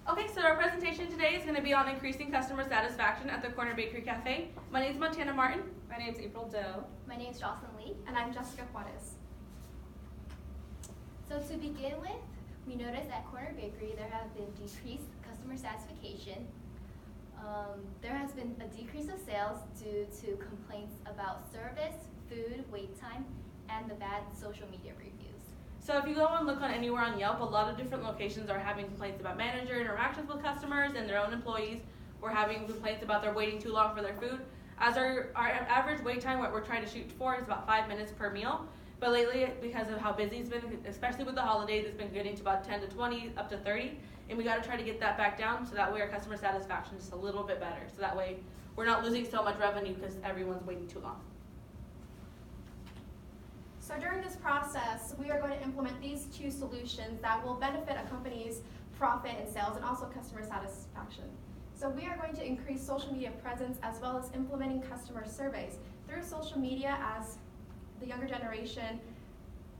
Okay, so our presentation today is going to be on increasing customer satisfaction at the Corner Bakery Cafe. My name is Montana Martin. My name is April Doe. My name is Jocelyn Lee. And I'm Jessica Juarez. So to begin with, we noticed at Corner Bakery there have been decreased customer satisfaction. There has been a decrease of sales due to complaints about service, food, wait time, and the bad social media reviews. So if you go and look on anywhere on Yelp, a lot of different locations are having complaints about manager interactions with customers, and their own employees were having complaints about they're waiting too long for their food. As our average wait time, what we're trying to shoot for, is about 5 minutes per meal. But lately, because of how busy it's been, especially with the holidays, it's been getting to about 10 to 20, up to 30. And we got to try to get that back down so that way our customer satisfaction is just a little bit better. So that way we're not losing so much revenue because everyone's waiting too long. So during this process, we are going to implement these two solutions that will benefit a company's profit and sales and also customer satisfaction. So we are going to increase social media presence as well as implementing customer surveys. Through social media, as the younger generation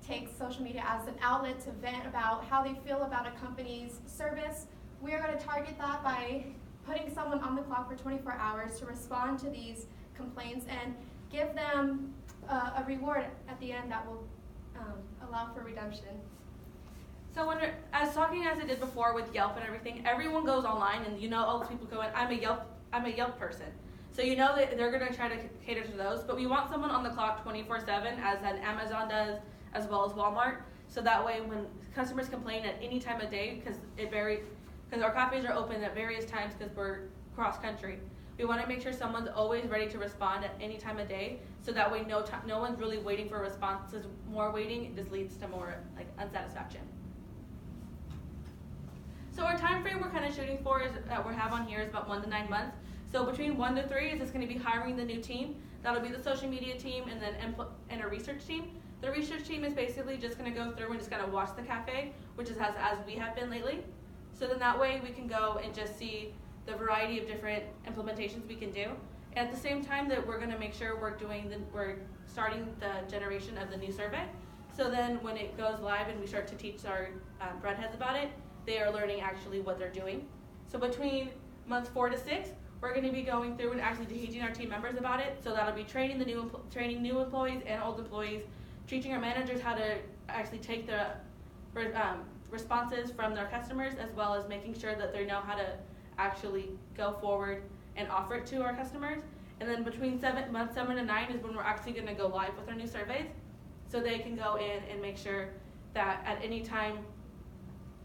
takes social media as an outlet to vent about how they feel about a company's service, we are going to target that by putting someone on the clock for 24 hours to respond to these complaints and give them a reward at the end that will allow for redemption. So when as talking as I did before with Yelp and everything, everyone goes online and you know all those people go in, I'm a Yelp person. So you know that they're going to try to cater to those, but we want someone on the clock 24/7 as an Amazon does, as well as Walmart. So that way when customers complain at any time of day, because our cafes are open at various times because we're cross country, we want to make sure someone's always ready to respond at any time of day. So that way no one's really waiting for a response. Because more waiting, it just leads to more unsatisfaction. So our time frame we're kind of shooting for is that we have on here is about 1 to 9 months. So between 1 to 3 is just going to be hiring the new team. That'll be the social media team and then and a research team. The research team is basically just going to go through and just kind of watch the cafe, which is as we have been lately. So then that way we can go and just see the variety of different implementations we can do. And at the same time that we're going to make sure we're starting the generation of the new survey. So then when it goes live and we start to teach our breadheads about it, they are learning actually what they're doing. So between months 4 to 6, we're going to be going through and actually teaching our team members about it. So that'll be training new employees and old employees, teaching our managers how to actually take the responses from their customers, as well as making sure that they know how to actually go forward and offer it to our customers. And then between months 7 to 9 is when we're actually going to go live with our new surveys, so they can go in and make sure that at any time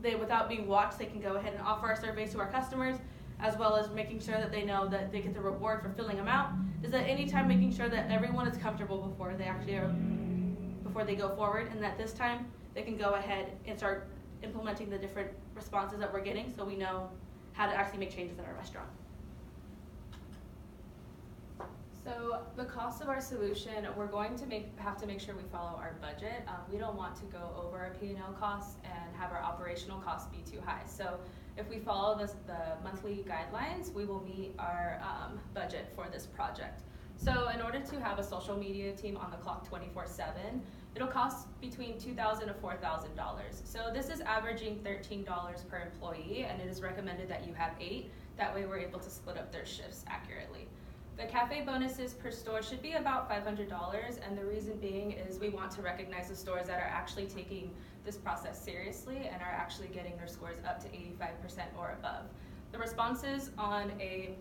without being watched, they can go ahead and offer our surveys to our customers, as well as making sure that they know that they get the reward for filling them out. Is at any time making sure that everyone is comfortable before they go forward, and that this time they can go ahead and start implementing the different responses that we're getting, so we know how to actually make changes in our restaurant. So the cost of our solution, we're going to have to make sure we follow our budget. We don't want to go over our P&L costs and have our operational costs be too high. So if we follow the monthly guidelines, we will meet our budget for this project. So in order to have a social media team on the clock 24/7, it'll cost between $2,000 to $4,000. So this is averaging $13 per employee, and it is recommended that you have 8. That way we're able to split up their shifts accurately. The cafe bonuses per store should be about $500, and the reason being is we want to recognize the stores that are actually taking this process seriously and are actually getting their scores up to 85% or above. The responses on a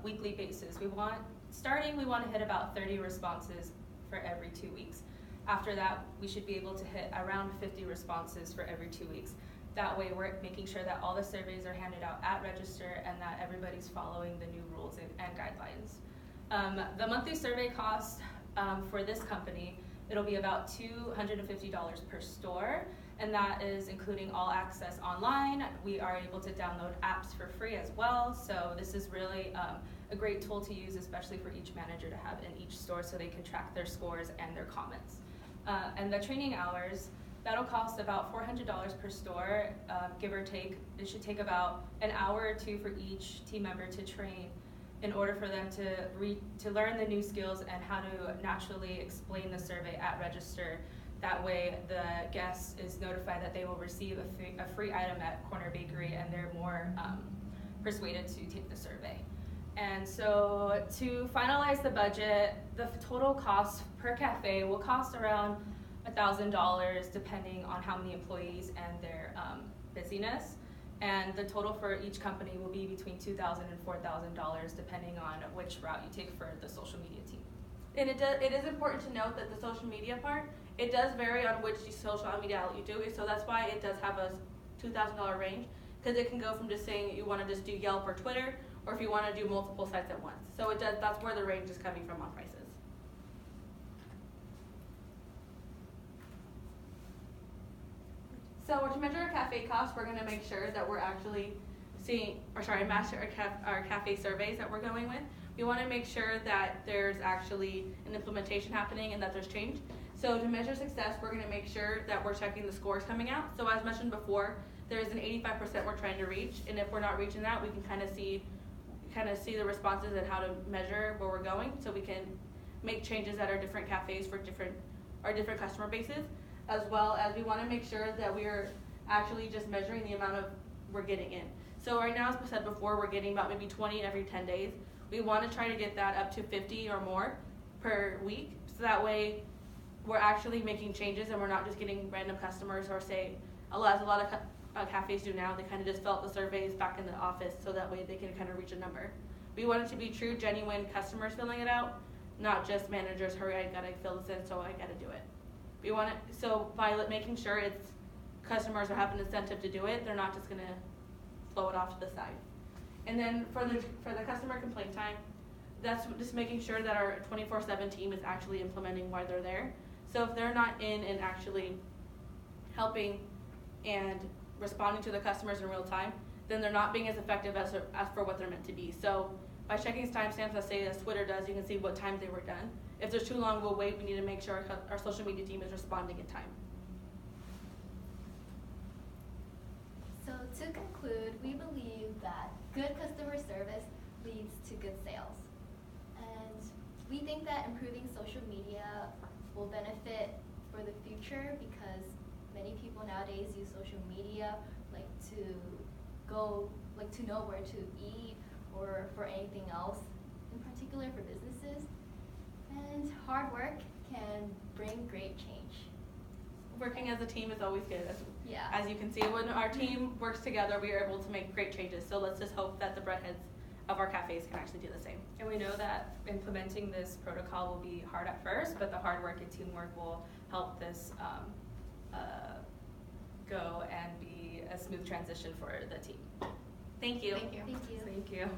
weekly basis, we want to hit about 30 responses for every 2 weeks. After that, we should be able to hit around 50 responses for every 2 weeks. That way we're making sure that all the surveys are handed out at register and that everybody's following the new rules and guidelines. The monthly survey cost for this company, it'll be about $250 per store, and that is including all access online. We are able to download apps for free as well, so this is really a great tool to use, especially for each manager to have in each store so they can track their scores and their comments. And the training hours, that'll cost about $400 per store, give or take. It should take about an hour or 2 for each team member to train in order for them to learn the new skills and how to naturally explain the survey at register. That way the guest is notified that they will receive a free item at Corner Bakery and they're more persuaded to take the survey. And so to finalize the budget, the total cost per cafe will cost around $1,000 depending on how many employees and their busyness. And the total for each company will be between $2,000 and $4,000 depending on which route you take for the social media team. And it is important to note that the social media part, it does vary on which social media outlet you do. So that's why it does have a $2,000 range, because it can go from just saying you want to just do Yelp or Twitter, or if you want to do multiple sites at once. So that's where the range is coming from on prices. So to measure our cafe costs, we're going to make sure that we're actually match our cafe surveys that we're going with. We want to make sure that there's actually an implementation happening and that there's change. So to measure success, we're going to make sure that we're checking the scores coming out. So as mentioned before, there's an 85% we're trying to reach, and if we're not reaching that, we can kind of see the responses and how to measure where we're going, so we can make changes at our different cafes for our different customer bases, as well as we want to make sure that we are actually just measuring the amount of we're getting in. So right now, as I said before, we're getting about maybe 20 every 10 days. We want to try to get that up to 50 or more per week, so that way we're actually making changes and we're not just getting random customers, or say, as a lot of cafes do now, they kind of just fill out the surveys back in the office so that way they can kind of reach a number. We want it to be true, genuine customers filling it out, not just managers, hurry, I gotta fill this in, so I gotta do it. We want it, so by making sure it's customers are having an incentive to do it, they're not just gonna flow it off to the side. And then for the customer complaint time, that's just making sure that our 24/7 team is actually implementing why they're there. So if they're not in and actually helping and responding to the customers in real time, then they're not being as effective as for what they're meant to be. So by checking timestamps, let's say as Twitter does, you can see what time they were done. If there's too long, we'll wait. We need to make sure our social media team is responding in time. So to conclude, we believe that good customer service leads to good sales. And we think that improving social media will benefit for the future, because many people nowadays use social media to know where to eat or for anything else, in particular for businesses. And hard work can bring great change. Working as a team is always good. Yeah. As you can see, when our team works together, we are able to make great changes. So let's just hope that the breadheads of our cafes can actually do the same. And we know that implementing this protocol will be hard at first, but the hard work and teamwork will help this go and be a smooth transition for the team. Thank you. Thank you. Thank you. Thank you.